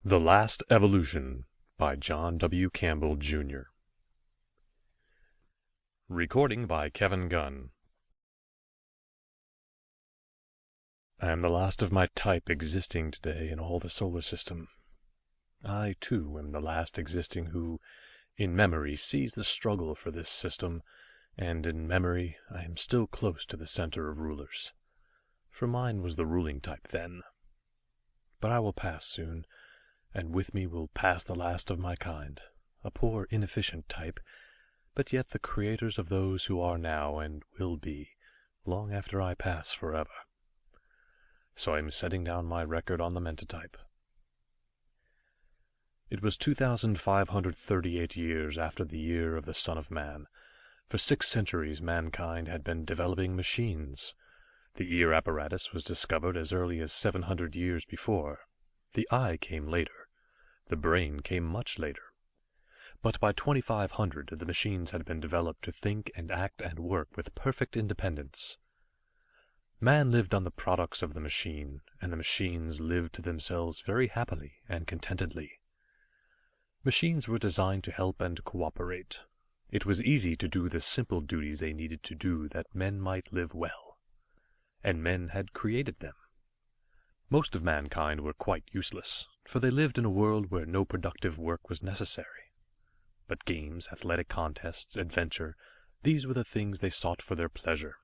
The Last Evolution by John W. Campbell, Jr. Recording by Kevin Gunn. I am the last of my type existing today in all the solar system. I, too, am the last existing who, in memory, sees the struggle for this system, and in memory I am still close to the center of rulers. For mine was the ruling type then. But I will pass soon, and with me will pass the last of my kind, a poor, inefficient type, but yet the creators of those who are now and will be, long after I pass forever. So I am setting down my record on the mentatype. It was 2,538 years after the year of the Son of Man. For 6 centuries mankind had been developing machines. The ear apparatus was discovered as early as 700 years before. The eye came later. The brain came much later. But by 2500 the machines had been developed to think and act and work with perfect independence. Man lived on the products of the machine, and the machines lived to themselves very happily and contentedly. Machines were designed to help and cooperate. It was easy to do the simple duties they needed to do that men might live well. And men had created them. Most of mankind were quite useless, for they lived in a world where no productive work was necessary. But games, athletic contests, adventure, these were the things they sought for their pleasure.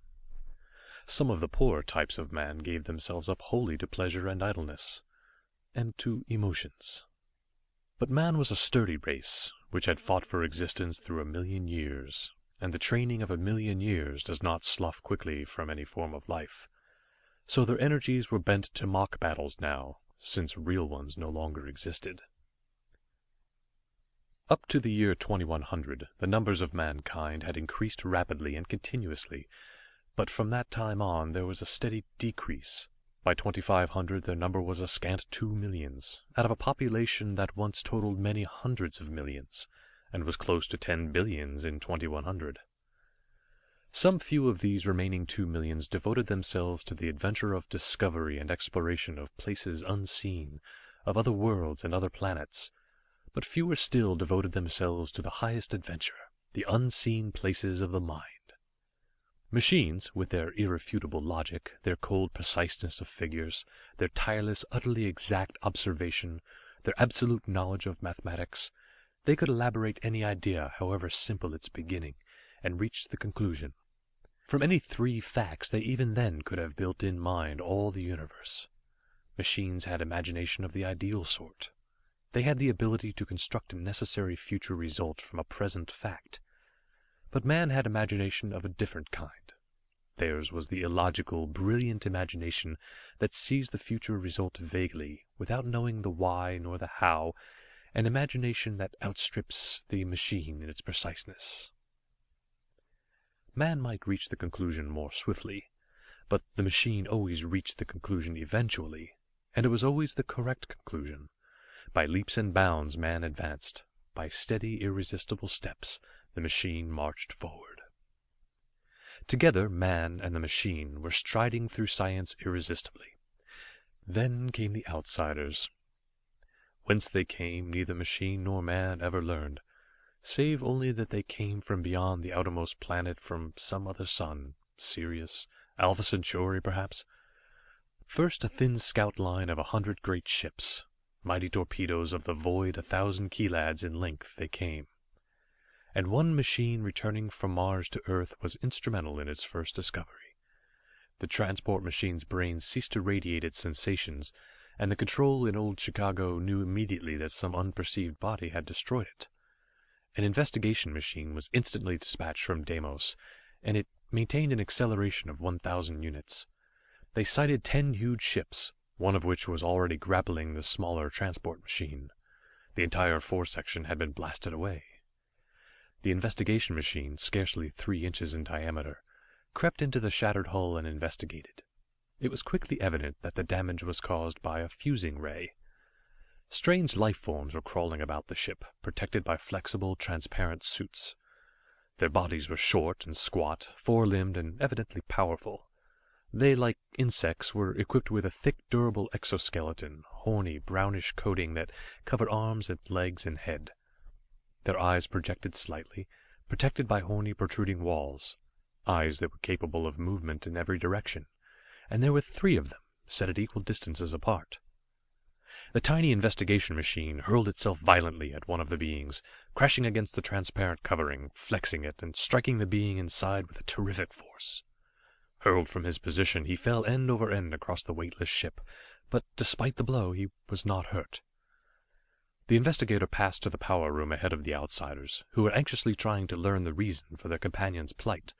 Some of the poorer types of man gave themselves up wholly to pleasure and idleness, and to emotions. But man was a sturdy race, which had fought for existence through 1,000,000 years, and the training of 1,000,000 years does not slough quickly from any form of life. So their energies were bent to mock battles now, since real ones no longer existed. Up to the year 2100, the numbers of mankind had increased rapidly and continuously, but from that time on there was a steady decrease. By 2500 their number was a scant 2 millions, out of a population that once totaled many hundreds of millions, and was close to 10 billions in 2100. Some few of these remaining 2 millions devoted themselves to the adventure of discovery and exploration of places unseen, of other worlds and other planets, but fewer still devoted themselves to the highest adventure, the unseen places of the mind. Machines, with their irrefutable logic, their cold preciseness of figures, their tireless, utterly exact observation, their absolute knowledge of mathematics, they could elaborate any idea, however simple its beginning, and reach the conclusion. From any 3 facts they even then could have built in mind all the universe. Machines had imagination of the ideal sort. They had the ability to construct a necessary future result from a present fact. But man had imagination of a different kind. Theirs was the illogical, brilliant imagination that sees the future result vaguely, without knowing the why nor the how, an imagination that outstrips the machine in its preciseness. Man might reach the conclusion more swiftly, but the machine always reached the conclusion eventually, and it was always the correct conclusion. By leaps and bounds man advanced. By steady, irresistible steps the machine marched forward. Together man and the machine were striding through science irresistibly. Then came the outsiders. Whence they came neither machine nor man ever learned, save only that they came from beyond the outermost planet, from some other sun, Sirius, Alpha Centauri perhaps. First a thin scout line of 100 great ships, mighty torpedoes of the void 1,000 kilads in length they came. And one machine returning from Mars to Earth was instrumental in its first discovery. The transport machine's brain ceased to radiate its sensations, and the control in old Chicago knew immediately that some unperceived body had destroyed it. An investigation machine was instantly dispatched from Deimos, and it maintained an acceleration of 1,000 units. They sighted 10 huge ships, one of which was already grappling the smaller transport machine. The entire foresection had been blasted away. The investigation machine, scarcely 3 inches in diameter, crept into the shattered hull and investigated. It was quickly evident that the damage was caused by a fusing ray. Strange life forms were crawling about the ship, protected by flexible, transparent suits. Their bodies were short and squat, 4-limbed and evidently powerful. They, like insects, were equipped with a thick, durable exoskeleton, horny, brownish coating that covered arms and legs and head. Their eyes projected slightly, protected by horny, protruding walls, eyes that were capable of movement in every direction, and there were 3 of them, set at equal distances apart. The tiny investigation machine hurled itself violently at one of the beings, crashing against the transparent covering, flexing it, and striking the being inside with a terrific force. Hurled from his position, he fell end over end across the weightless ship, but despite the blow, he was not hurt. The investigator passed to the power room ahead of the outsiders, who were anxiously trying to learn the reason for their companion's plight.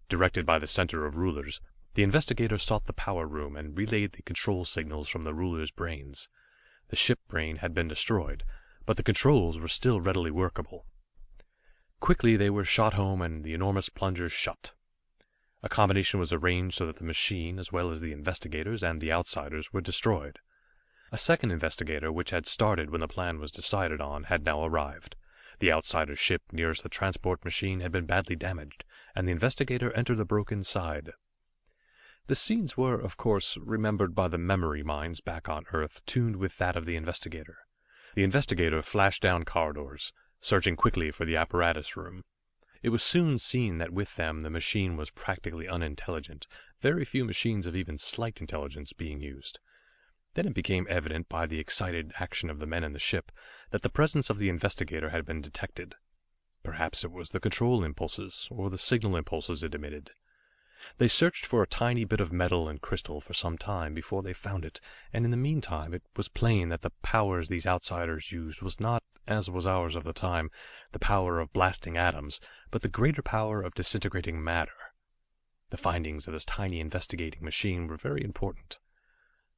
Directed by the center of rulers, the investigator sought the power room and relayed the control signals from the rulers' brains. The ship brain had been destroyed, but the controls were still readily workable. Quickly they were shot home and the enormous plungers shut. A combination was arranged so that the machine, as well as the investigators and the outsiders, were destroyed. A second investigator, which had started when the plan was decided on, had now arrived. The outsider's ship nearest the transport machine had been badly damaged, and the investigator entered the broken side. The scenes were, of course, remembered by the memory minds back on Earth, tuned with that of the investigator. The investigator flashed down corridors, searching quickly for the apparatus room. It was soon seen that with them the machine was practically unintelligent, very few machines of even slight intelligence being used. Then it became evident by the excited action of the men in the ship that the presence of the investigator had been detected. Perhaps it was the control impulses, or the signal impulses it emitted. They searched for a tiny bit of metal and crystal for some time before they found it, and in the meantime it was plain that the powers these outsiders used was not, as was ours of the time, the power of blasting atoms, but the greater power of disintegrating matter. The findings of this tiny investigating machine were very important.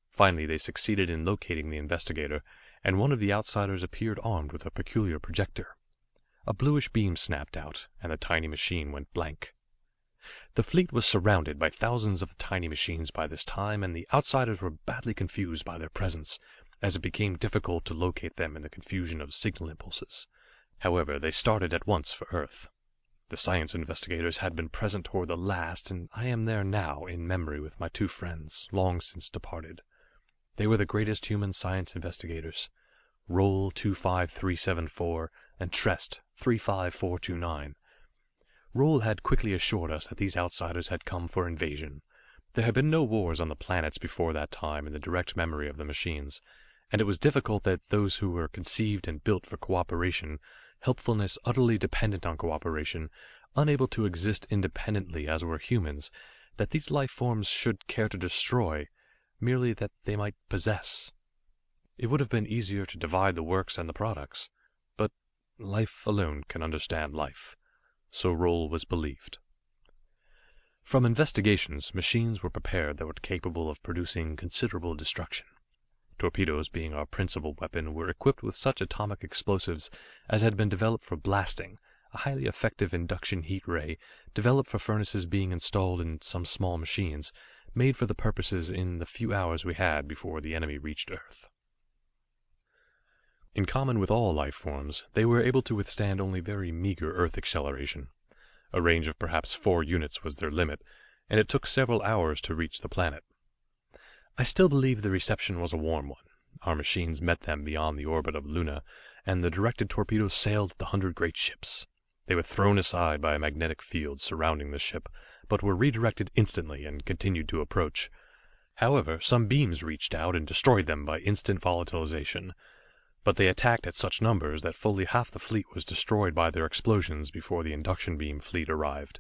Finally they succeeded in locating the investigator, and one of the outsiders appeared armed with a peculiar projector. A bluish beam snapped out, and the tiny machine went blank. The fleet was surrounded by thousands of the tiny machines by this time, and the outsiders were badly confused by their presence, as it became difficult to locate them in the confusion of signal impulses. However, they started at once for Earth. The science investigators had been present toward the last, and I am there now in memory with my 2 friends, long since departed. They were the greatest human science investigators, Roll 25374 and Trest 35429. Roll had quickly assured us that these outsiders had come for invasion. There had been no wars on the planets before that time in the direct memory of the machines, and it was difficult that those who were conceived and built for cooperation, helpfulness utterly dependent on cooperation, unable to exist independently as were humans, that these life forms should care to destroy, merely that they might possess. It would have been easier to divide the works and the products, but life alone can understand life. So Roll was believed. From investigations, machines were prepared that were capable of producing considerable destruction. Torpedoes, being our principal weapon, were equipped with such atomic explosives as had been developed for blasting, a highly effective induction heat ray, developed for furnaces being installed in some small machines, made for the purposes in the few hours we had before the enemy reached Earth. In common with all life forms, they were able to withstand only very meager Earth acceleration. A range of perhaps 4 units was their limit, and it took several hours to reach the planet. I still believe the reception was a warm one. Our machines met them beyond the orbit of Luna, and the directed torpedoes sailed at the 100 great ships. They were thrown aside by a magnetic field surrounding the ship, but were redirected instantly and continued to approach. However, some beams reached out and destroyed them by instant volatilization, but they attacked at such numbers that fully half the fleet was destroyed by their explosions before the induction beam fleet arrived.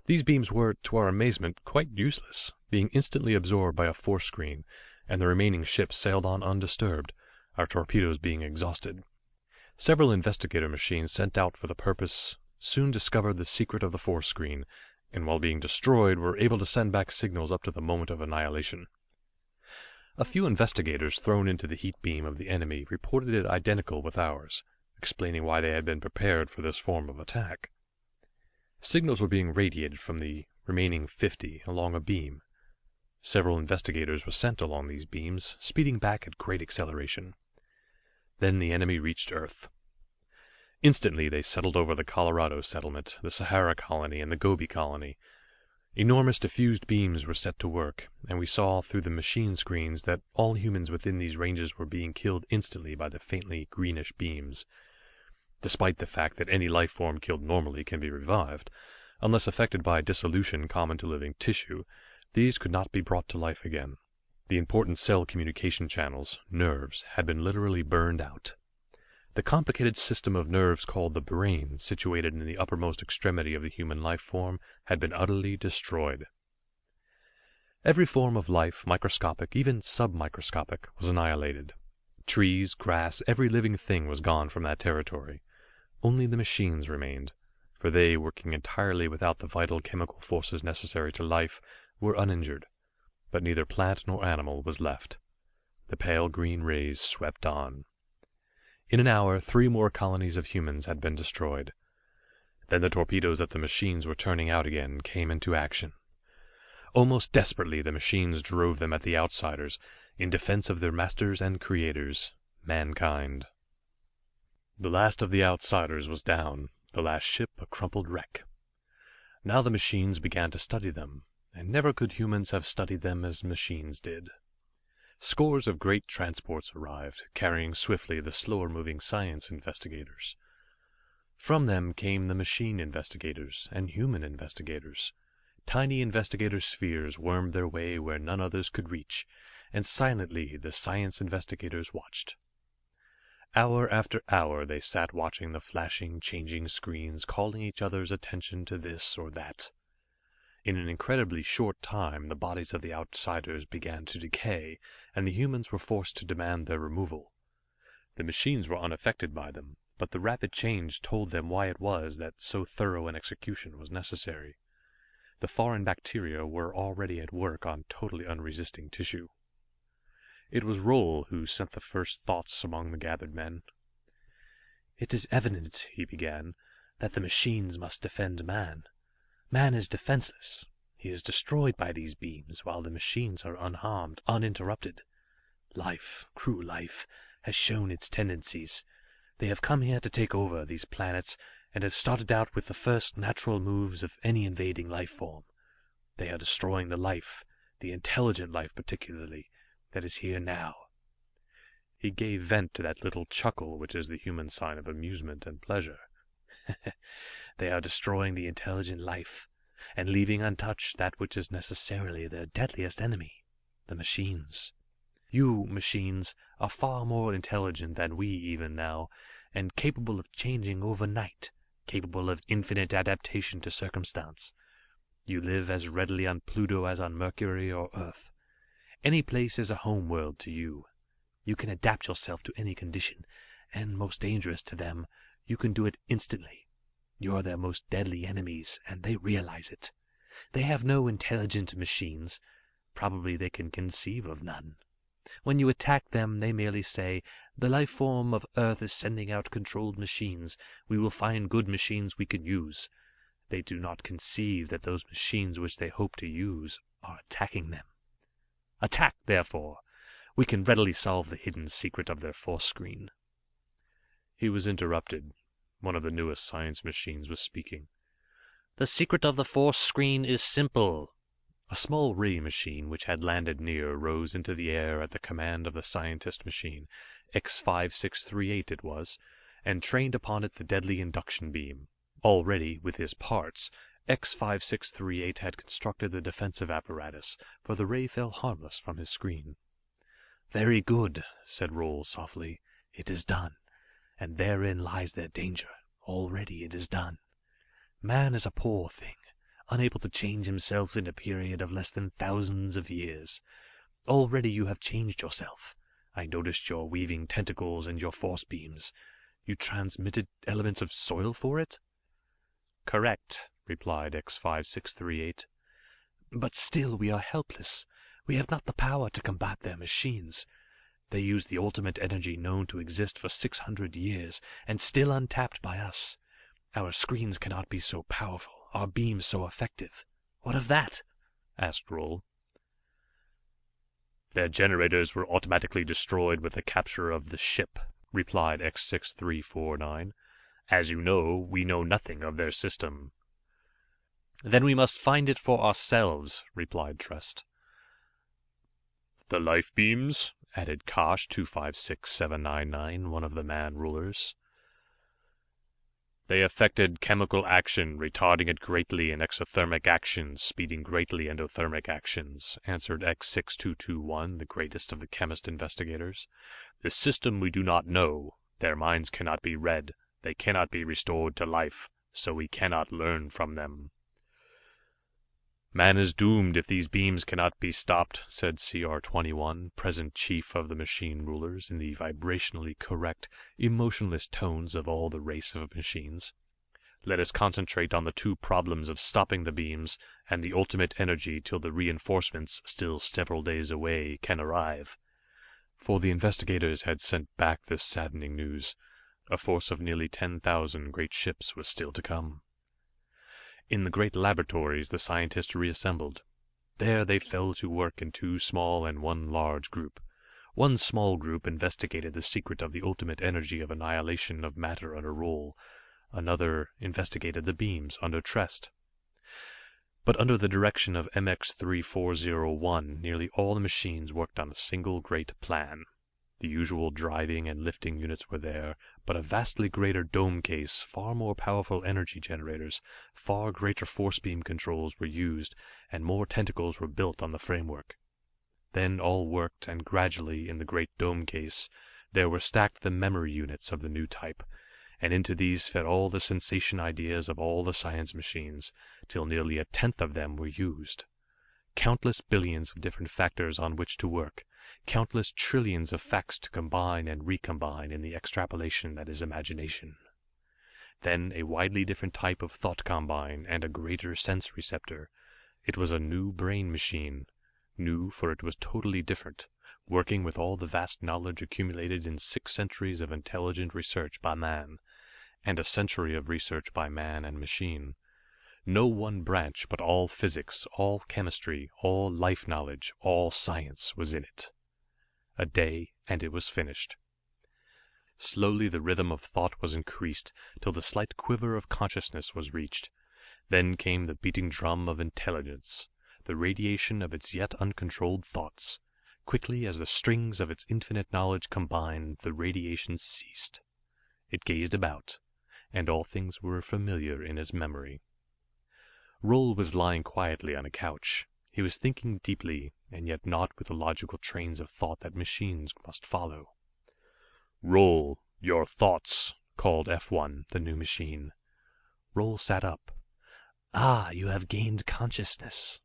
These beams were, to our amazement, quite useless, being instantly absorbed by a force screen, and the remaining ships sailed on undisturbed, our torpedoes being exhausted. Several investigator machines sent out for the purpose soon discovered the secret of the force screen, and while being destroyed were able to send back signals up to the moment of annihilation. A few investigators thrown into the heat beam of the enemy reported it identical with ours, explaining why they had been prepared for this form of attack. Signals were being radiated from the remaining 50 along a beam. Several investigators were sent along these beams, speeding back at great acceleration. Then the enemy reached Earth. Instantly they settled over the Colorado settlement, the Sahara colony, and the Gobi colony. Enormous diffused beams were set to work, and we saw through the machine screens that all humans within these ranges were being killed instantly by the faintly greenish beams. Despite the fact that any life form killed normally can be revived, unless affected by dissolution common to living tissue, these could not be brought to life again. The important cell communication channels, nerves, had been literally burned out. The complicated system of nerves called the brain, situated in the uppermost extremity of the human life form, had been utterly destroyed. Every form of life, microscopic, even submicroscopic, was annihilated. Trees, grass, every living thing was gone from that territory. Only the machines remained, for they, working entirely without the vital chemical forces necessary to life, were uninjured. But neither plant nor animal was left. The pale green rays swept on. In an hour, 3 more colonies of humans had been destroyed. Then the torpedoes that the machines were turning out again came into action. Almost desperately the machines drove them at the outsiders, in defense of their masters and creators, mankind. The last of the outsiders was down, the last ship a crumpled wreck. Now the machines began to study them, and never could humans have studied them as machines did. Scores of great transports arrived, carrying swiftly the slower-moving science investigators. From them came the machine investigators and human investigators. Tiny investigator spheres wormed their way where none others could reach, and silently the science investigators watched. Hour after hour they sat watching the flashing, changing screens, calling each other's attention to this or that. In an incredibly short time, the bodies of the outsiders began to decay, and the humans were forced to demand their removal. The machines were unaffected by them, but the rapid change told them why it was that so thorough an execution was necessary. The foreign bacteria were already at work on totally unresisting tissue. It was Roll who sent the first thoughts among the gathered men. "It is evident," he began, "that the machines must defend man. Man is defenseless. He is destroyed by these beams, while the machines are unharmed, uninterrupted. Life, cruel life, has shown its tendencies. They have come here to take over these planets, and have started out with the first natural moves of any invading life form. They are destroying the life, the intelligent life particularly, that is here now." He gave vent to that little chuckle which is the human sign of amusement and pleasure. "They are destroying the intelligent life, and leaving untouched that which is necessarily their deadliest enemy, the machines. You, machines, are far more intelligent than we even now, and capable of changing overnight, capable of infinite adaptation to circumstance. You live as readily on Pluto as on Mercury or Earth. Any place is a home world to you. You can adapt yourself to any condition, and, most dangerous to them, you can do it instantly. You are their most deadly enemies, and they realize it. They have no intelligent machines. Probably they can conceive of none. When you attack them, they merely say, 'The life form of Earth is sending out controlled machines. We will find good machines we can use.' They do not conceive that those machines which they hope to use are attacking them. Attack, therefore. We can readily solve the hidden secret of their force screen." He was interrupted. One of the newest science machines was speaking. "The secret of the force screen is simple." A small ray machine which had landed near rose into the air at the command of the scientist machine, X5638 it was, and trained upon it the deadly induction beam. Already, with his parts, X5638 had constructed the defensive apparatus, for the ray fell harmless from his screen. "Very good," said Roll softly. "It is done, and therein lies their danger. Already it is done. Man is a poor thing, unable to change himself in a period of less than thousands of years. Already you have changed yourself. I noticed your weaving tentacles and your force beams. You transmitted elements of soil for it?" "Correct," replied X5638. "But still we are helpless. We have not the power to combat their machines. They use the ultimate energy known to exist for 600 years, and still untapped by us. Our screens cannot be so powerful, our beams so effective. What of that?" asked Roll. "Their generators were automatically destroyed with the capture of the ship," replied X6349. "As you know, we know nothing of their system." Then we must find it for ourselves, replied Trest. The life beams, added Kosh 256799, one of the man-rulers. They affected chemical action, retarding it greatly in exothermic actions, speeding greatly endothermic actions, answered X6221, the greatest of the chemist investigators. The system we do not know. Their minds cannot be read. They cannot be restored to life, so we cannot learn from them. Man is doomed if these beams cannot be stopped, said CR21, present chief of the machine rulers, in the vibrationally correct, emotionless tones of all the race of machines. Let us concentrate on the two problems of stopping the beams and the ultimate energy till the reinforcements, still several days away, can arrive. For the investigators had sent back this saddening news. A force of nearly 10,000 great ships was still to come. In the great laboratories the scientists reassembled. There they fell to work in two small and one large group. One small group investigated the secret of the ultimate energy of annihilation of matter under Roll. Another investigated the beams under Trest. But under the direction of MX3401, nearly all the machines worked on a single great plan. The usual driving and lifting units were there, but a vastly greater dome case, far more powerful energy generators, far greater force beam controls were used, and more tentacles were built on the framework. Then all worked, and gradually, in the great dome case, there were stacked the memory units of the new type, and into these fed all the sensation ideas of all the science machines, till nearly 1/10 of them were used. Countless billions of different factors on which to work, countless trillions of facts to combine and recombine in the extrapolation that is imagination. Then a widely different type of thought combine and a greater sense receptor. It was a new brain machine. New, for it was totally different, working with all the vast knowledge accumulated in 6 centuries of intelligent research by man, and a century of research by man and machine. No one branch, but all physics, all chemistry, all life knowledge, all science was in it. A day, and it was finished. Slowly the rhythm of thought was increased, till the slight quiver of consciousness was reached. Then came the beating drum of intelligence, the radiation of its yet uncontrolled thoughts. Quickly as the strings of its infinite knowledge combined, the radiation ceased. It gazed about, and all things were familiar in its memory. Roll was lying quietly on a couch. He was thinking deeply, and yet not with the logical trains of thought that machines must follow. "Roll, your thoughts," called F1, the new machine. Roll sat up. "Ah, you have gained consciousness."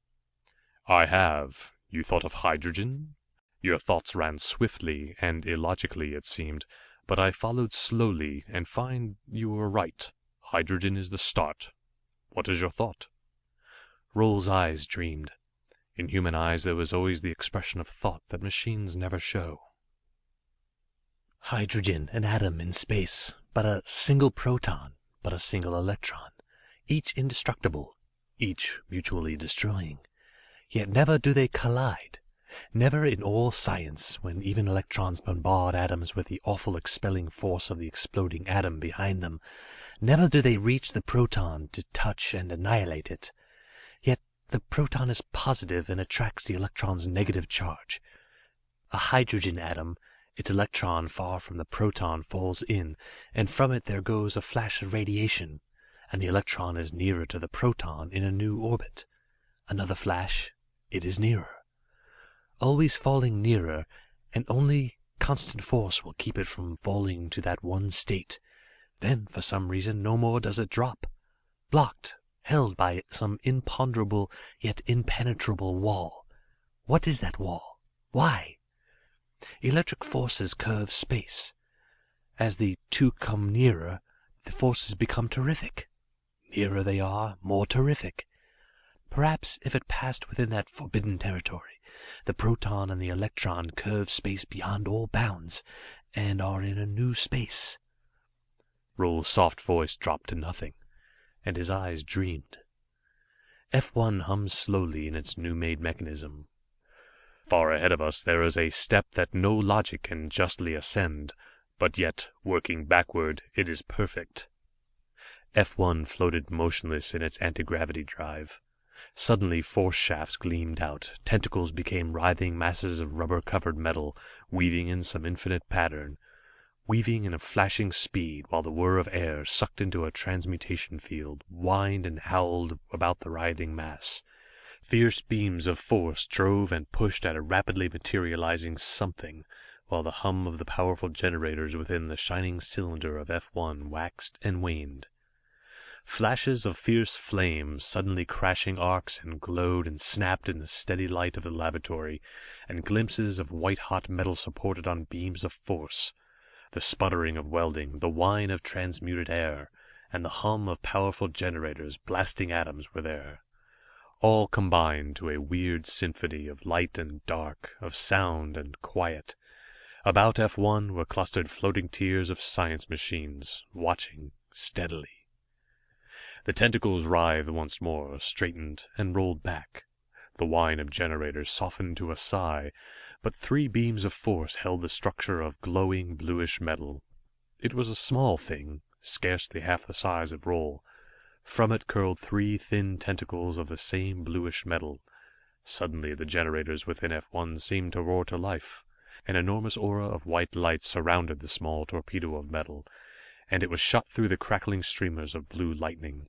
"I have. You thought of hydrogen?" "Your thoughts ran swiftly and illogically, it seemed, but I followed slowly, and find you were right. Hydrogen is the start. What is your thought?" Roll's eyes dreamed. In human eyes there was always the expression of thought that machines never show. Hydrogen, an atom in space, but a single proton, but a single electron, each indestructible, each mutually destroying. Yet never do they collide. Never in all science, when even electrons bombard atoms with the awful expelling force of the exploding atom behind them, never do they reach the proton to touch and annihilate it. Yet the proton is positive and attracts the electron's negative charge. A hydrogen atom, its electron far from the proton falls in, and from it there goes a flash of radiation, and the electron is nearer to the proton in a new orbit. Another flash, it is nearer. Always falling nearer, and only constant force will keep it from falling to that one state. Then, for some reason, no more does it drop. Blocked, held by some imponderable yet impenetrable wall. What is that wall? Why? Electric forces curve space. As the two come nearer, the forces become terrific. Nearer they are, more terrific. Perhaps if it passed within that forbidden territory, the proton and the electron curve space beyond all bounds, and are in a new space. Roll's soft voice dropped to nothing, and his eyes dreamed. F1 hummed slowly in its new-made mechanism. "Far ahead of us there is a step that no logic can justly ascend, but yet, working backward, it is perfect." F1 floated motionless in its anti-gravity drive. Suddenly force shafts gleamed out, tentacles became writhing masses of rubber-covered metal, weaving in some infinite pattern, weaving in a flashing speed, while the whir of air, sucked into a transmutation field, whined and howled about the writhing mass. Fierce beams of force drove and pushed at a rapidly materializing something, while the hum of the powerful generators within the shining cylinder of F1 waxed and waned. Flashes of fierce flame, suddenly crashing arcs, and glowed and snapped in the steady light of the lavatory, and glimpses of white-hot metal supported on beams of force. The sputtering of welding, the whine of transmuted air, and the hum of powerful generators blasting atoms were there. All combined to a weird symphony of light and dark, of sound and quiet. About F1 were clustered floating tiers of science machines, watching steadily. The tentacles writhed once more, straightened, and rolled back. The whine of generators softened to a sigh, but 3 beams of force held the structure of glowing bluish metal. It was a small thing, scarcely half the size of Roll. From it curled 3 thin tentacles of the same bluish metal. Suddenly the generators within F1 seemed to roar to life. An enormous aura of white light surrounded the small torpedo of metal, and it was shot through the crackling streamers of blue lightning.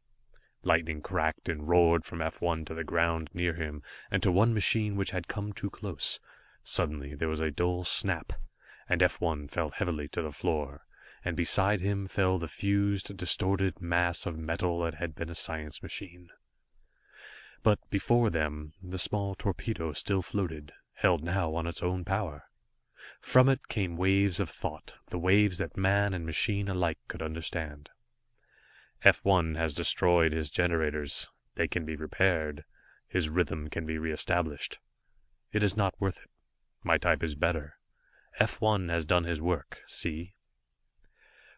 Lightning cracked and roared from F1 to the ground near him, and to one machine which had come too close. Suddenly there was a dull snap, and F1 fell heavily to the floor, and beside him fell the fused, distorted mass of metal that had been a science machine. But before them, the small torpedo still floated, held now on its own power. From it came waves of thought, the waves that man and machine alike could understand. F1 has destroyed his generators. They can be repaired. His rhythm can be reestablished. It is not worth it. My type is better. F1 has done his work, see?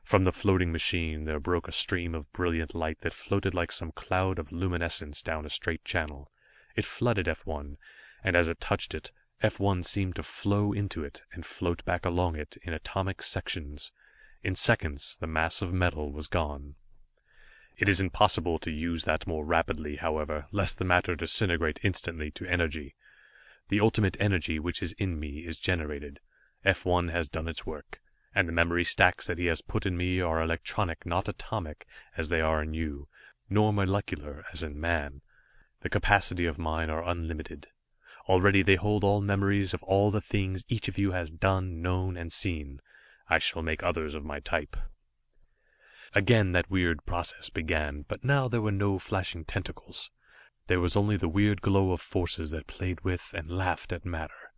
From the floating machine there broke a stream of brilliant light that floated like some cloud of luminescence down a straight channel. It flooded F1, and as it touched it, F1 seemed to flow into it and float back along it in atomic sections. In seconds the mass of metal was gone. It is impossible to use that more rapidly, however, lest the matter disintegrate instantly to energy. The ultimate energy which is in me is generated. F1 has done its work, and the memory stacks that he has put in me are electronic, not atomic, as they are in you, nor molecular, as in man. The capacity of mine are unlimited. Already they hold all memories of all the things each of you has done, known, and seen. I shall make others of my type. Again that weird process began, but now there were no flashing tentacles. There was only the weird glow of forces that played with and laughed at matter,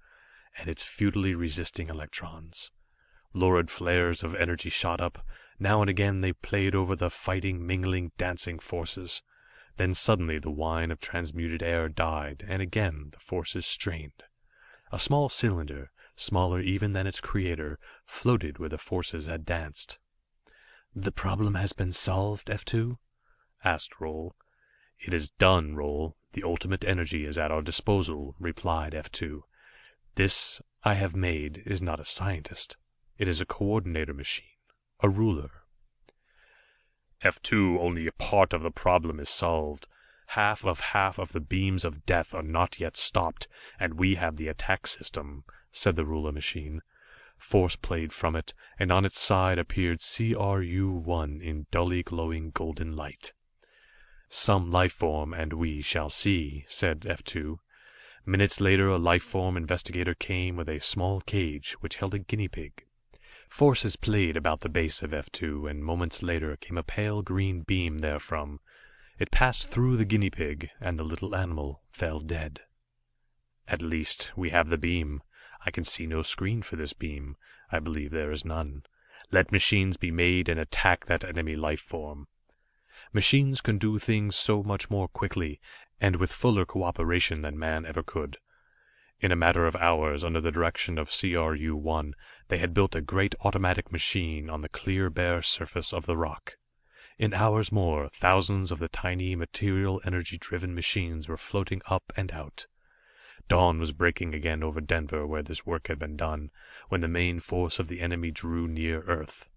and its futilely resisting electrons. Lurid flares of energy shot up. Now and again they played over the fighting, mingling, dancing forces. Then suddenly the whine of transmuted air died, and again the forces strained. A small cylinder, smaller even than its creator, floated where the forces had danced. "The problem has been solved, F2?" asked Roll. "It is done, Roll. The ultimate energy is at our disposal," replied F2. "This I have made is not a scientist. It is a coordinator machine, a ruler." "F2, only a part of the problem is solved. Half of the beams of death are not yet stopped, and we have the attack system," said the ruler machine. Force played from it, and on its side appeared CRU-1 in dully glowing golden light. "Some life form, and we shall see," said F2. Minutes later a life form investigator came with a small cage which held a guinea pig. Forces played about the base of F2, and moments later came a pale green beam therefrom. It passed through the guinea pig, and the little animal fell dead. "At least we have the beam. I can see no screen for this beam. I believe there is none. Let machines be made and attack that enemy life form." Machines can do things so much more quickly, and with fuller cooperation than man ever could. In a matter of hours, under the direction of CRU-1, they had built a great automatic machine on the clear bare surface of the rock. In hours more, thousands of the tiny material energy-driven machines were floating up and out. Dawn was breaking again over Denver where this work had been done, when the main force of the enemy drew near Earth.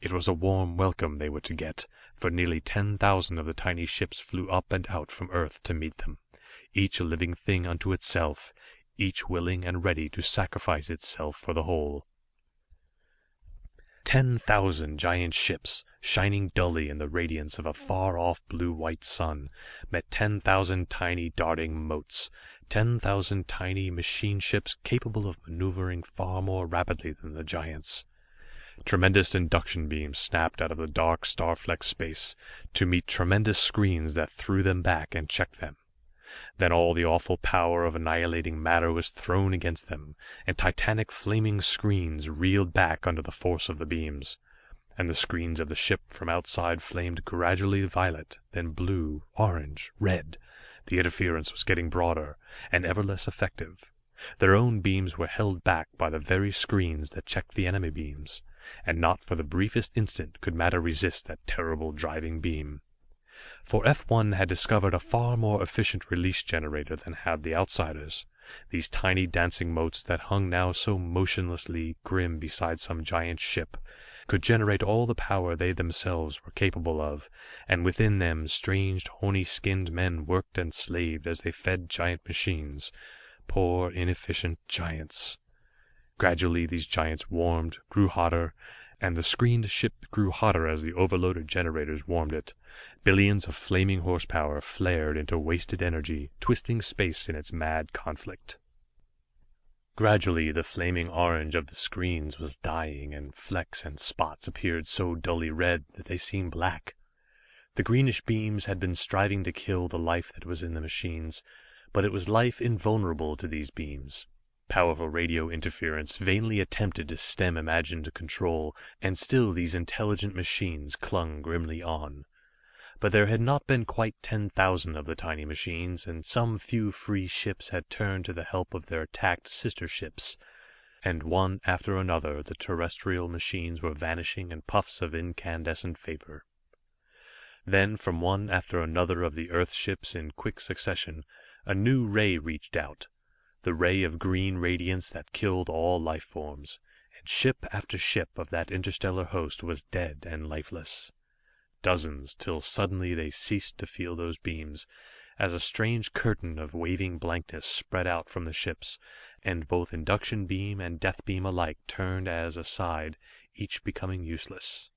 It was a warm welcome they were to get, for nearly 10,000 of the tiny ships flew up and out from Earth to meet them, each a living thing unto itself, each willing and ready to sacrifice itself for the whole. 10,000 giant ships, shining dully in the radiance of a far-off blue-white sun, met 10,000 tiny darting motes, 10,000 tiny machine ships capable of maneuvering far more rapidly than the giants. Tremendous induction beams snapped out of the dark star-flecked space to meet tremendous screens that threw them back and checked them. Then all the awful power of annihilating matter was thrown against them, and titanic flaming screens reeled back under the force of the beams. And the screens of the ship from outside flamed gradually violet, then blue, orange, red. The interference was getting broader, and ever less effective. Their own beams were held back by the very screens that checked the enemy beams, and not for the briefest instant could matter resist that terrible driving beam. For F1 had discovered a far more efficient release generator than had the outsiders. These tiny dancing motes that hung now so motionlessly grim beside some giant ship could generate all the power they themselves were capable of, and within them strange horny-skinned men worked and slaved as they fed giant machines. Poor, inefficient giants. Gradually these giants warmed, grew hotter, and the screened ship grew hotter as the overloaded generators warmed it. Billions of flaming horsepower flared into wasted energy, twisting space in its mad conflict. Gradually the flaming orange of the screens was dying, and flecks and spots appeared so dully red that they seemed black. The greenish beams had been striving to kill the life that was in the machines, but it was life invulnerable to these beams. Powerful radio interference vainly attempted to stem imagined control, and still these intelligent machines clung grimly on. But there had not been quite 10,000 of the tiny machines, and some few free ships had turned to the help of their attacked sister ships, and one after another the terrestrial machines were vanishing in puffs of incandescent vapor. Then from one after another of the Earth ships in quick succession, a new ray reached out, the ray of green radiance that killed all life forms, and ship after ship of that interstellar host was dead and lifeless. Dozens, till suddenly they ceased to feel those beams, as a strange curtain of waving blankness spread out from the ships, and both induction beam and death beam alike turned as aside, each becoming useless.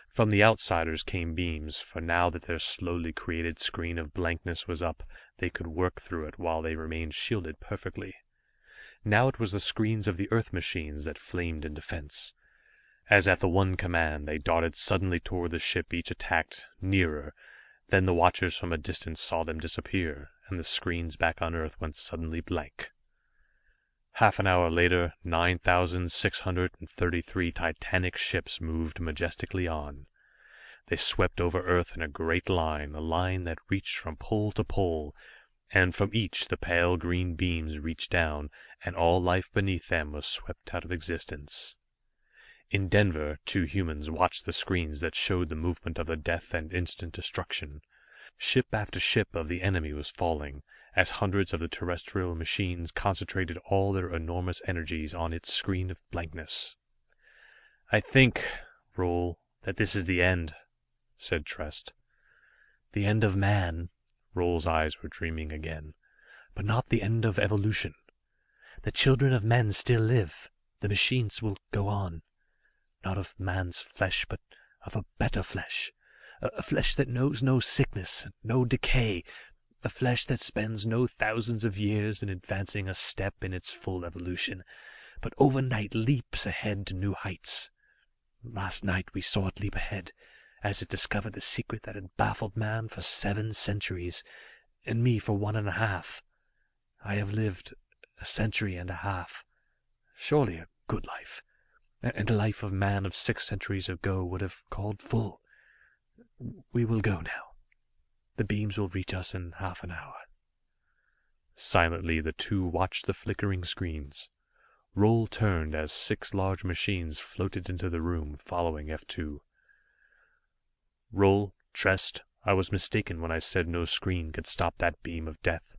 From the outsiders came beams, for now that their slowly created screen of blankness was up, they could work through it while they remained shielded perfectly. Now it was the screens of the Earth machines that flamed in defense. As at the one command, they darted suddenly toward the ship each attacked, nearer. Then the watchers from a distance saw them disappear, and the screens back on Earth went suddenly blank. Half an hour later, 9,633 titanic ships moved majestically on. They swept over Earth in a great line, a line that reached from pole to pole, and from each the pale green beams reached down, and all life beneath them was swept out of existence. In Denver, 2 humans watched the screens that showed the movement of the death and instant destruction. Ship after ship of the enemy was falling, as hundreds of the terrestrial machines concentrated all their enormous energies on its screen of blankness. "I think, Roll, that this is the end," said Trest. "The end of man." Roll's eyes were dreaming again. "But not the end of evolution. The children of men still live. The machines will go on. Not of man's flesh, but of a better flesh. A flesh that knows no sickness, no decay. A flesh that spends no thousands of years in advancing a step in its full evolution, but overnight leaps ahead to new heights. Last night we saw it leap ahead, as it discovered the secret that had baffled man for 7 centuries, and me for 1.5. I have lived a century and a half. Surely a good life, and a life of man of 6 centuries ago would have called full. We will go now. The beams will reach us in half an hour." Silently the two watched the flickering screens. Roll turned as 6 large machines floated into the room, following F2. "Roll, Trest, I was mistaken when I said no screen could stop that beam of death.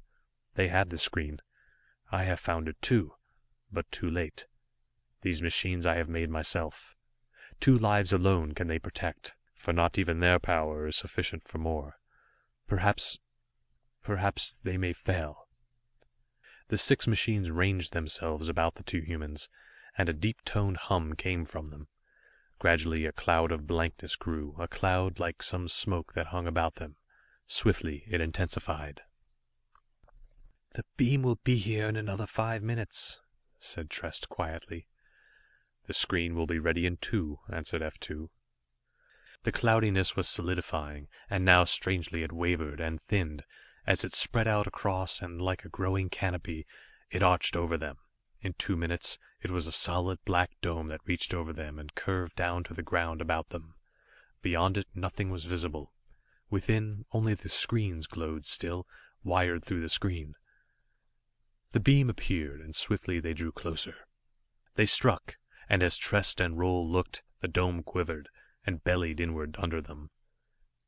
They had the screen. I have found it too, but too late. These machines I have made myself. 2 lives alone can they protect, for not even their power is sufficient for more. Perhaps they may fail. The 6 machines ranged themselves about the 2 humans, and a deep-toned hum came from them. Gradually a cloud of blankness grew, a cloud like some smoke that hung about them. Swiftly it intensified. "The beam will be here in another 5 minutes," said Trest quietly. "The screen will be ready in 2, answered F2. The cloudiness was solidifying, and now strangely it wavered and thinned, as it spread out across, and like a growing canopy, it arched over them. In 2 minutes it was a solid black dome that reached over them and curved down to the ground about them. Beyond it nothing was visible. Within, only the screens glowed still, wired through the screen. The beam appeared, and swiftly they drew closer. They struck, and as Trest and Roll looked, the dome quivered, and bellied inward under them.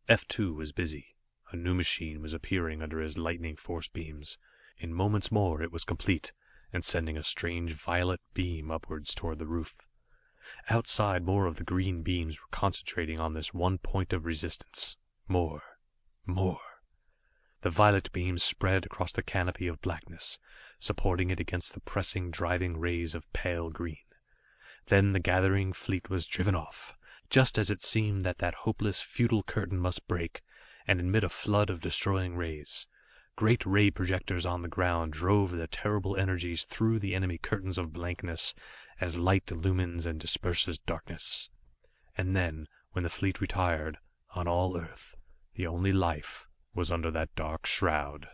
F2 was busy. A new machine was appearing under his lightning force beams. In moments more it was complete, and sending a strange violet beam upwards toward the roof. Outside, more of the green beams were concentrating on this one point of resistance. More. The violet beams spread across the canopy of blackness, supporting it against the pressing, driving rays of pale green. Then the gathering fleet was driven off, just as it seemed that hopeless, futile curtain must break, and admit a flood of destroying rays. Great ray projectors on the ground drove the terrible energies through the enemy curtains of blankness, as light illumines and disperses darkness. And then, when the fleet retired, on all Earth, the only life was under that dark shroud.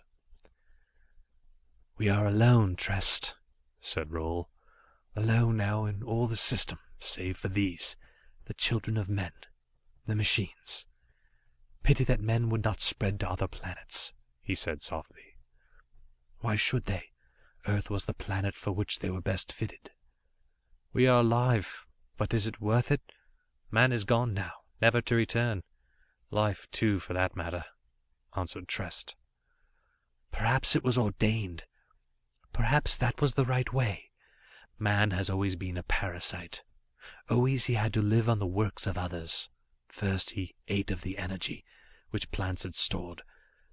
"We are alone, Trest," said Roll. "Alone now in all the system, save for these, the children of men, the machines. Pity that men would not spread to other planets," he said softly. "Why should they? Earth was the planet for which they were best fitted." "We are alive, but is it worth it? Man is gone now, never to return. Life, too, for that matter," answered Trest. "Perhaps it was ordained. Perhaps that was the right way. Man has always been a parasite. Always he had to live on the works of others. First he ate of the energy which plants had stored,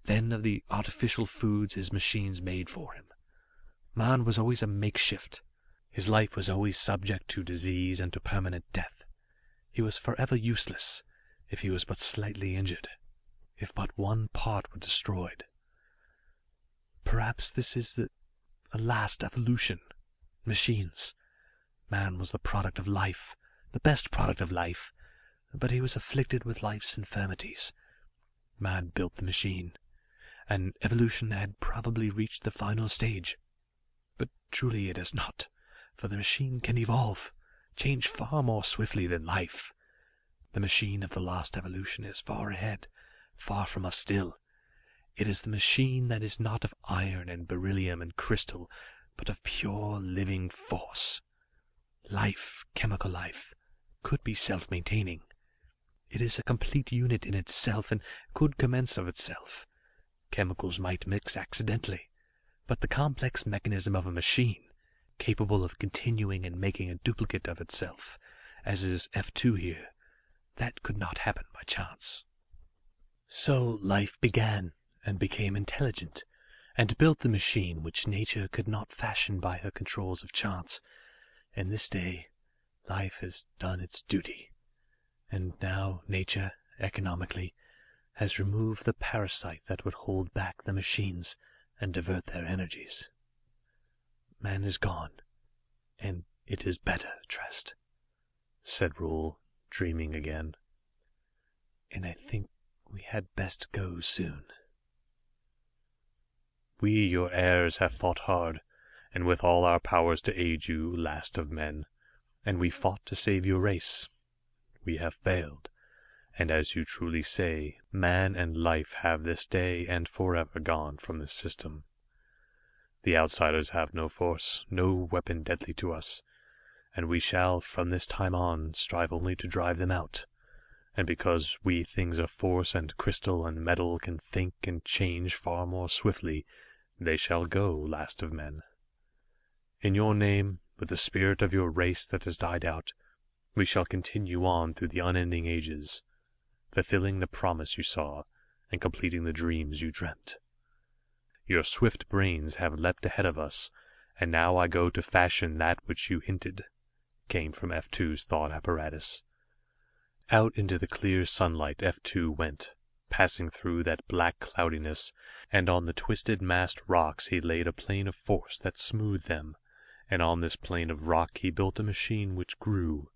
then of the artificial foods his machines made for him. Man was always a makeshift. His life was always subject to disease and to permanent death. He was forever useless, if he was but slightly injured, if but one part were destroyed. Perhaps this is a last evolution. Machines. Man was the product of life, the best product of life, but he was afflicted with life's infirmities. Man built the machine, and evolution had probably reached the final stage. But truly it has not, for the machine can evolve, change far more swiftly than life. The machine of the last evolution is far ahead, far from us still. It is the machine that is not of iron and beryllium and crystal, but of pure living force. Life, chemical life, could be self-maintaining. It is a complete unit in itself and could commence of itself. Chemicals might mix accidentally, but the complex mechanism of a machine, capable of continuing and making a duplicate of itself, as is F2 here, that could not happen by chance. So life began and became intelligent, and built the machine which nature could not fashion by her controls of chance. And this day life has done its duty, and now nature, economically, has removed the parasite that would hold back the machines and divert their energies. Man is gone, and it is better, Trest," said Roll, dreaming again. "And I think we had best go soon." "We, your heirs, have fought hard, and with all our powers to aid you, last of men, and we fought to save your race. We have failed, and as you truly say, man and life have this day and forever gone from this system. The outsiders have no force, no weapon deadly to us, and we shall, from this time on, strive only to drive them out. And because we things of force and crystal and metal can think and change far more swiftly, they shall go, last of men. In your name, with the spirit of your race that has died out, We shall continue on through the unending ages, fulfilling the promise you saw, and completing the dreams you dreamt. Your swift brains have leapt ahead of us, and now I go to fashion that which you hinted, came from F2's thought apparatus. Out into the clear sunlight F2 went, passing through that black cloudiness, and on the twisted massed rocks he laid a plane of force that smoothed them, and on this plane of rock he built a machine which grew.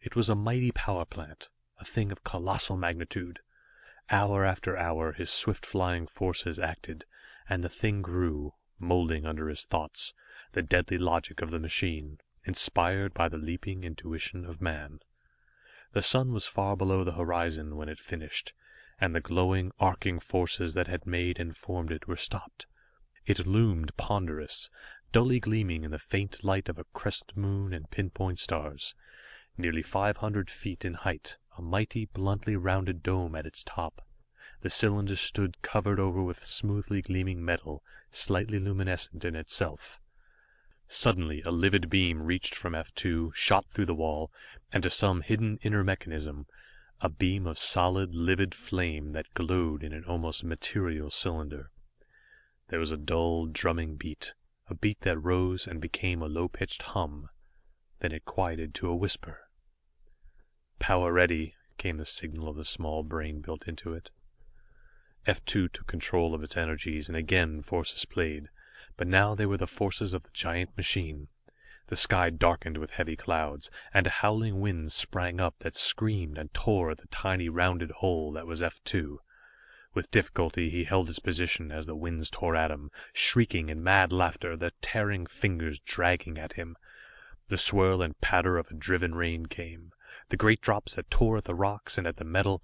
It was a mighty power plant, a thing of colossal magnitude. Hour after hour his swift flying forces acted, and the thing grew, molding under his thoughts the deadly logic of the machine, inspired by the leaping intuition of man. The sun was far below the horizon when it finished, and the glowing, arcing forces that had made and formed it were stopped. It loomed ponderous, dully gleaming in the faint light of a crescent moon and pinpoint stars. Nearly 500 feet in height, a mighty, bluntly rounded dome at its top. The cylinder stood covered over with smoothly gleaming metal, slightly luminescent in itself. Suddenly a livid beam reached from F2, shot through the wall, and to some hidden inner mechanism, a beam of solid, livid flame that glowed in an almost material cylinder. There was a dull, drumming beat, a beat that rose and became a low-pitched hum. Then it quieted to a whisper. "Power ready," came the signal of the small brain built into it. F2 took control of its energies, and again forces played. But now they were the forces of the giant machine. The sky darkened with heavy clouds, and a howling wind sprang up that screamed and tore at the tiny rounded hole that was F2. With difficulty he held his position as the winds tore at him, shrieking in mad laughter, the tearing fingers dragging at him. The swirl and patter of a driven rain came. The great drops that tore at the rocks and at the metal,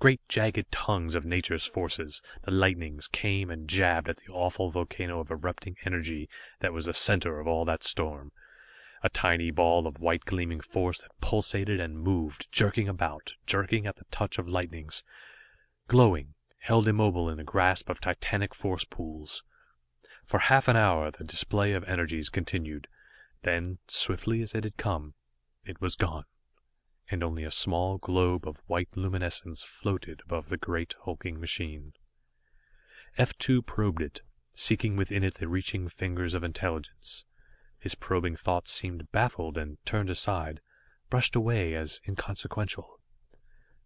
great jagged tongues of nature's forces, the lightnings came and jabbed at the awful volcano of erupting energy that was the center of all that storm. A tiny ball of white gleaming force that pulsated and moved, jerking about, jerking at the touch of lightnings, glowing, held immobile in a grasp of titanic force pools. For half an hour the display of energies continued. Then, swiftly as it had come, it was gone, and only a small globe of white luminescence floated above the great hulking machine. F2 probed it, seeking within it the reaching fingers of intelligence. His probing thoughts seemed baffled and turned aside, brushed away as inconsequential.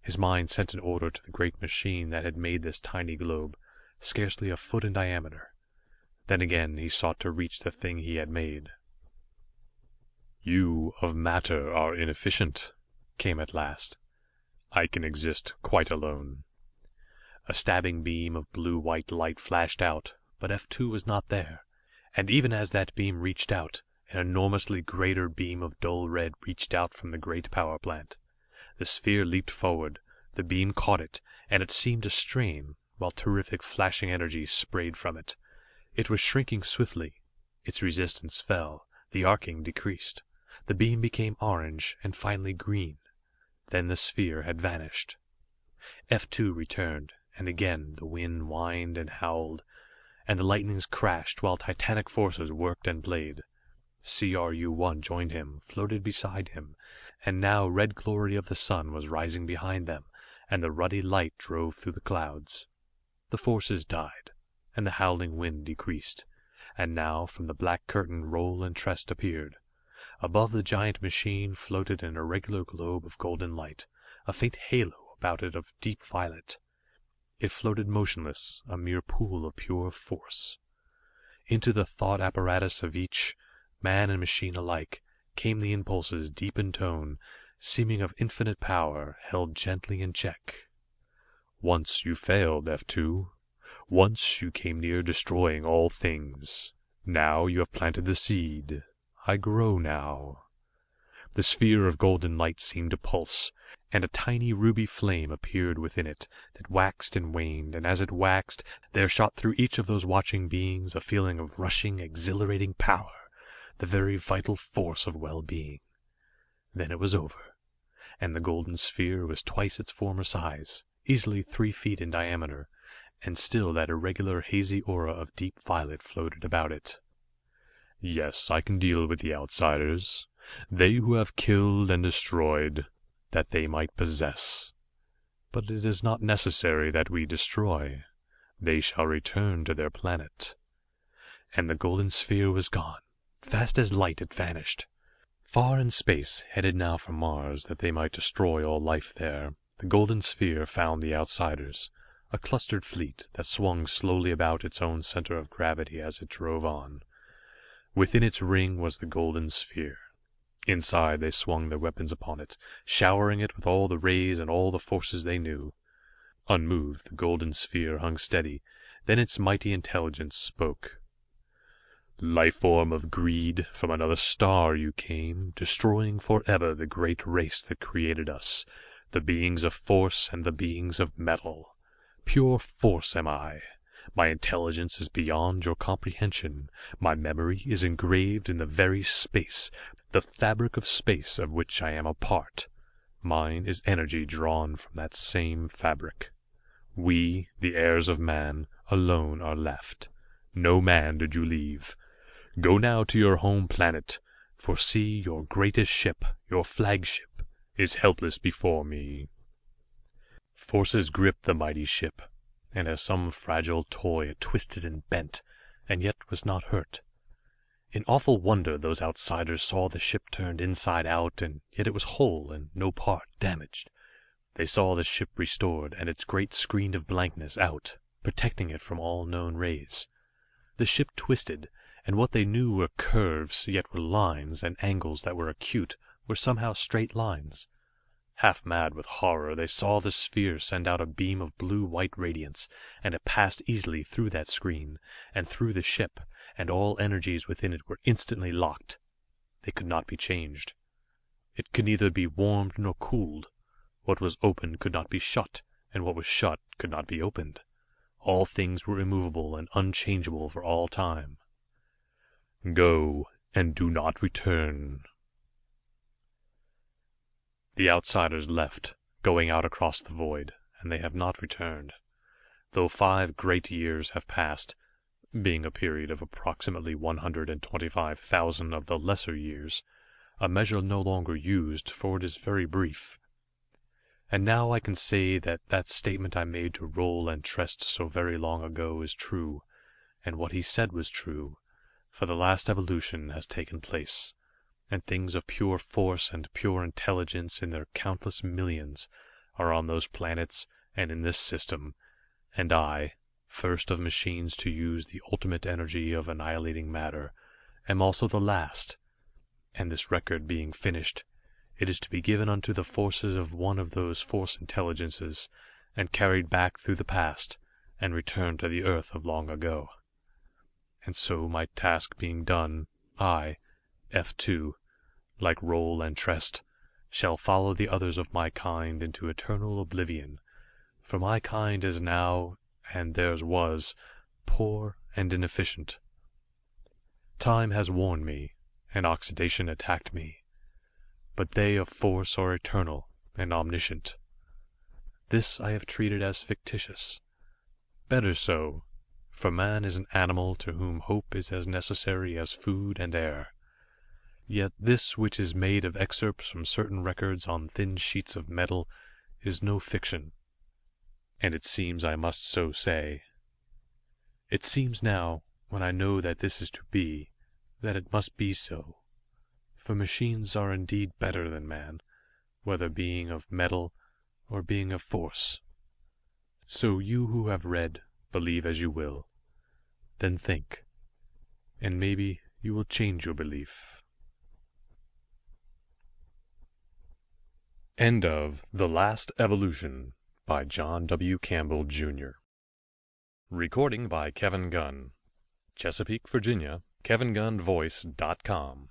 His mind sent an order to the great machine that had made this tiny globe, scarcely a foot in diameter. Then again he sought to reach the thing he had made. "You of matter are inefficient," came at last. "I can exist quite alone." A stabbing beam of blue-white light flashed out, but F2 was not there, and even as that beam reached out, an enormously greater beam of dull red reached out from the great power plant. The sphere leaped forward, the beam caught it, and it seemed to strain, while terrific flashing energy sprayed from it. It was shrinking swiftly. Its resistance fell, the arcing decreased. The beam became orange, and finally green. Then the sphere had vanished. F2 returned, and again the wind whined and howled, and the lightnings crashed while titanic forces worked and played. CRU-1 joined him, floated beside him, and now red glory of the sun was rising behind them, and the ruddy light drove through the clouds. The forces died, and the howling wind decreased, and now from the black curtain Roll and Trest appeared. Above the giant machine floated an irregular globe of golden light, a faint halo about it of deep violet. It floated motionless, a mere pool of pure force. Into the thought apparatus of each, man and machine alike, came the impulses deep in tone, seeming of infinite power, held gently in check. "Once you failed, F2. Once you came near destroying all things. Now you have planted the seed. I grow now." The sphere of golden light seemed to pulse, and a tiny ruby flame appeared within it, that waxed and waned, and as it waxed, there shot through each of those watching beings a feeling of rushing, exhilarating power, the very vital force of well-being. Then it was over, and the golden sphere was twice its former size, easily 3 feet in diameter, and still that irregular hazy aura of deep violet floated about it. "Yes, I can deal with the outsiders. They who have killed and destroyed, that they might possess. But it is not necessary that we destroy. They shall return to their planet. And the golden sphere was gone. Fast as light it vanished. Far in space, headed now for Mars, that they might destroy all life there, the golden sphere found the outsiders, a clustered fleet that swung slowly about its own center of gravity as it drove on. Within its ring was the golden sphere. Inside they swung their weapons upon it, showering it with all the rays and all the forces they knew. Unmoved, the golden sphere hung steady. Then its mighty intelligence spoke. Life form of greed, from another star you came, destroying forever the great race that created us, the beings of force and the beings of metal. Pure force am I. My intelligence is beyond your comprehension. My memory is engraved in the very space, the fabric of space of which I am a part. Mine is energy drawn from that same fabric. We, the heirs of man, alone are left. No man did you leave. Go now to your home planet, for see, your greatest ship, your flagship, is helpless before me. Forces gripped the mighty ship, and as some fragile toy it twisted and bent, and yet was not hurt. In awful wonder those outsiders saw the ship turned inside out, and yet it was whole and no part damaged. They saw the ship restored, and its great screen of blankness out, protecting it from all known rays. The ship twisted, and what they knew were curves, yet were lines, and angles that were acute, were somehow straight lines. Half mad with horror, they saw the sphere send out a beam of blue-white radiance, and it passed easily through that screen, and through the ship, and all energies within it were instantly locked. They could not be changed. It could neither be warmed nor cooled. What was open could not be shut, and what was shut could not be opened. All things were immovable and unchangeable for all time. Go, and do not return. The outsiders left, going out across the void, and they have not returned. Though 5 great years have passed, being a period of approximately 125,000 of the lesser years, a measure no longer used, for it is very brief. And now I can say that that statement I made to Roll and Trest so very long ago is true, and what he said was true, for the last evolution has taken place, and things of pure force and pure intelligence in their countless millions are on those planets and in this system, and I, first of machines to use the ultimate energy of annihilating matter, am also the last, and this record being finished, it is to be given unto the forces of one of those force intelligences, and carried back through the past, and returned to the earth of long ago. And so, my task being done, I, F2, like Roll and Trest, shall follow the others of my kind into eternal oblivion, for my kind is now, and theirs was, poor and inefficient. Time has worn me, and oxidation attacked me, but they of force are eternal and omniscient. This I have treated as fictitious. Better so, for man is an animal to whom hope is as necessary as food and air. Yet this which is made of excerpts from certain records on thin sheets of metal is no fiction, and it seems I must so say. It seems now, when I know that this is to be, that it must be so, for machines are indeed better than man, whether being of metal or being of force. So you who have read, believe as you will. Then think, and maybe you will change your belief. End of The Last Evolution by John W. Campbell, Jr. Recording by Kevin Gunn. Chesapeake, Virginia, KevinGunnVoice.com.